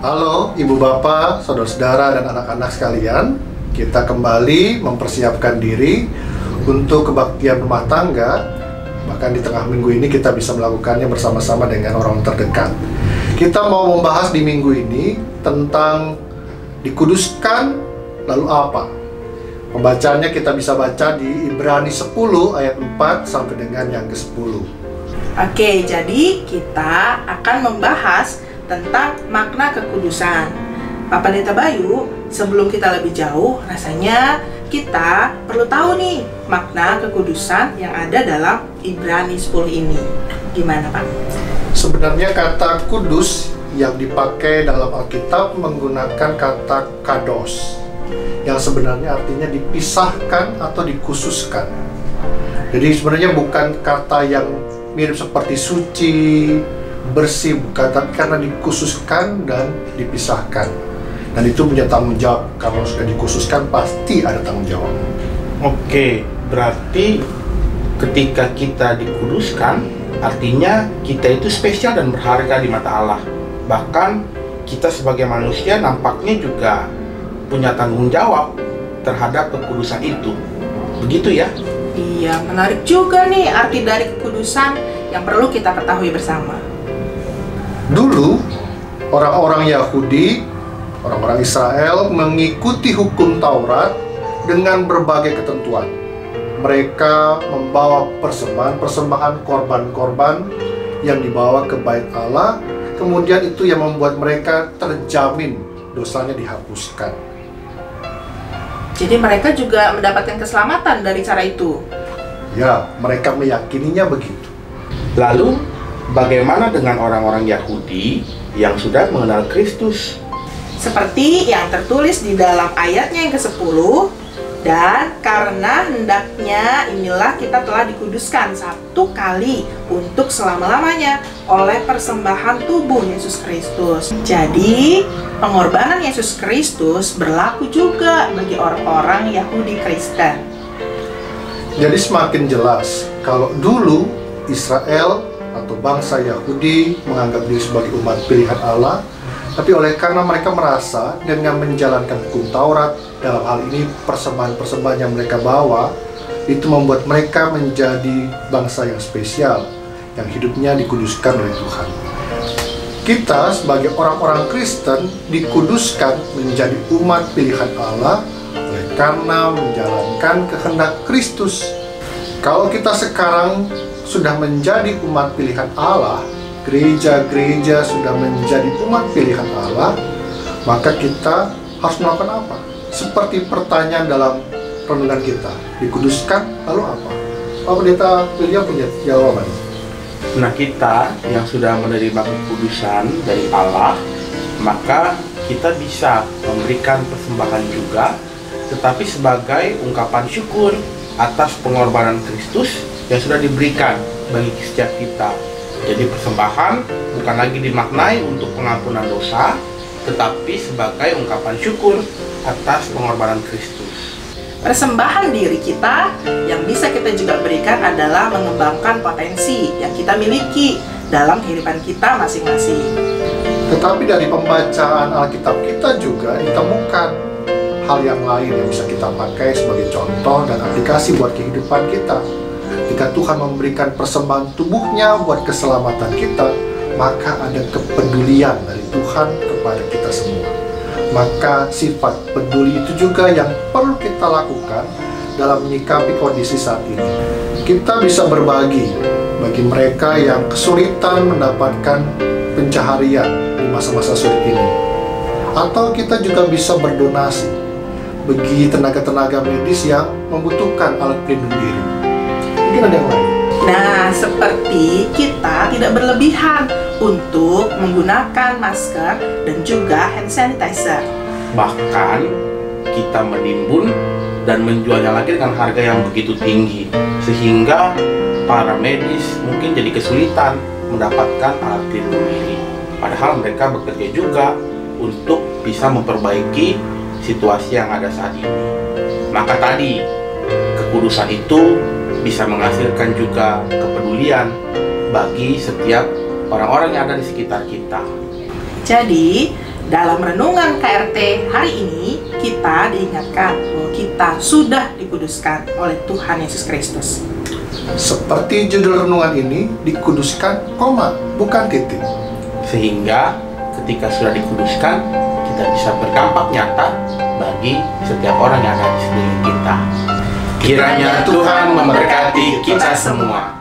Halo Ibu Bapak, Saudara-saudara dan anak-anak sekalian. Kita kembali mempersiapkan diri untuk kebaktian rumah tangga. Bahkan di tengah minggu ini kita bisa melakukannya bersama-sama dengan orang terdekat. Kita mau membahas di minggu ini tentang dikuduskan lalu apa? Pembacaannya kita bisa baca di Ibrani 10 ayat 4 sampai dengan yang ke-10. Oke, jadi kita akan membahas tentang makna kekudusan. Pak Pendeta Bayu, sebelum kita lebih jauh, rasanya kita perlu tahu nih makna kekudusan yang ada dalam Ibrani 10 ini. Gimana Pak? Sebenarnya kata kudus yang dipakai dalam Alkitab menggunakan kata kados, yang sebenarnya artinya dipisahkan atau dikhususkan. Jadi sebenarnya bukan kata yang mirip seperti suci, bersih, bukan, tapi karena dikhususkan dan dipisahkan. Dan itu punya tanggung jawab. Kalau sudah dikhususkan pasti ada tanggung jawab. Oke, berarti ketika kita dikuduskan, artinya kita itu spesial dan berharga di mata Allah. Bahkan kita sebagai manusia nampaknya juga punya tanggung jawab terhadap kekudusan itu. Begitu ya? Iya, menarik juga nih arti dari kekudusan yang perlu kita ketahui bersama. Dulu, orang-orang Yahudi, orang-orang Israel mengikuti hukum Taurat dengan berbagai ketentuan. Mereka membawa persembahan korban-korban yang dibawa ke bait Allah. Kemudian itu yang membuat mereka terjamin dosanya dihapuskan. Jadi mereka juga mendapatkan keselamatan dari cara itu. Ya, mereka meyakininya begitu. Lalu, bagaimana dengan orang-orang Yahudi yang sudah mengenal Kristus? Seperti yang tertulis di dalam ayatnya yang ke-10, dan karena hendaknya inilah kita telah dikuduskan satu kali untuk selama-lamanya oleh persembahan tubuh Yesus Kristus. Jadi, pengorbanan Yesus Kristus berlaku juga bagi orang-orang Yahudi Kristen. Jadi semakin jelas kalau dulu Israel atau bangsa Yahudi menganggap diri sebagai umat pilihan Allah, tapi karena mereka merasa dengan menjalankan hukum Taurat, dalam hal ini persembahan-persembahan yang mereka bawa, itu membuat mereka menjadi bangsa yang spesial, yang hidupnya dikuduskan oleh Tuhan. Kita sebagai orang-orang Kristen dikuduskan menjadi umat pilihan Allah oleh karena menjalankan kehendak Kristus. Kalau kita sekarang sudah menjadi umat pilihan Allah, gereja-gereja sudah menjadi umat pilihan Allah, maka kita harus melakukan apa? Seperti pertanyaan dalam renungan kita, dikuduskan lalu apa? Pak Pendeta William punya jawaban. Nah, kita yang sudah menerima kekudusan dari Allah, maka kita bisa memberikan persembahan juga, tetapi sebagai ungkapan syukur atas pengorbanan Kristus yang sudah diberikan bagi setiap kita. Jadi persembahan bukan lagi dimaknai untuk pengampunan dosa, tetapi sebagai ungkapan syukur atas pengorbanan Kristus. Persembahan diri kita yang bisa kita juga berikan adalah mengembangkan potensi yang kita miliki dalam kehidupan kita masing-masing. Tetapi dari pembacaan Alkitab kita juga ditemukan hal yang lain yang bisa kita pakai sebagai contoh dan aplikasi buat kehidupan kita. Jika Tuhan memberikan persembahan tubuhnya buat keselamatan kita, maka ada kepedulian dari Tuhan kepada kita semua. Maka sifat peduli itu juga yang perlu kita lakukan dalam menyikapi kondisi saat ini. Kita bisa berbagi bagi mereka yang kesulitan mendapatkan pencaharian di masa-masa sulit ini. Atau kita juga bisa berdonasi bagi tenaga-tenaga medis yang membutuhkan alat pelindung diri. Mungkin ada yang lain. Nah, seperti kita tidak berlebihan untuk menggunakan masker dan juga hand sanitizer. Bahkan kita menimbun dan menjualnya lagi dengan harga yang begitu tinggi, sehingga para medis mungkin jadi kesulitan mendapatkan alat pelindung diri. Padahal mereka bekerja juga untuk bisa memperbaiki situasi yang ada saat ini. Maka tadi, kekudusan itu bisa menghasilkan juga kepedulian bagi setiap orang-orang yang ada di sekitar kita. Jadi, Dalam renungan KRT hari ini, kita diingatkan bahwa kita sudah dikuduskan oleh Tuhan Yesus Kristus. Seperti judul renungan ini, dikuduskan, koma, bukan titik. Sehingga ketika sudah dikuduskan, kita bisa berdampak nyata bagi setiap orang yang ada di sekeliling kita. Kiranya Tuhan memberkati kita semua.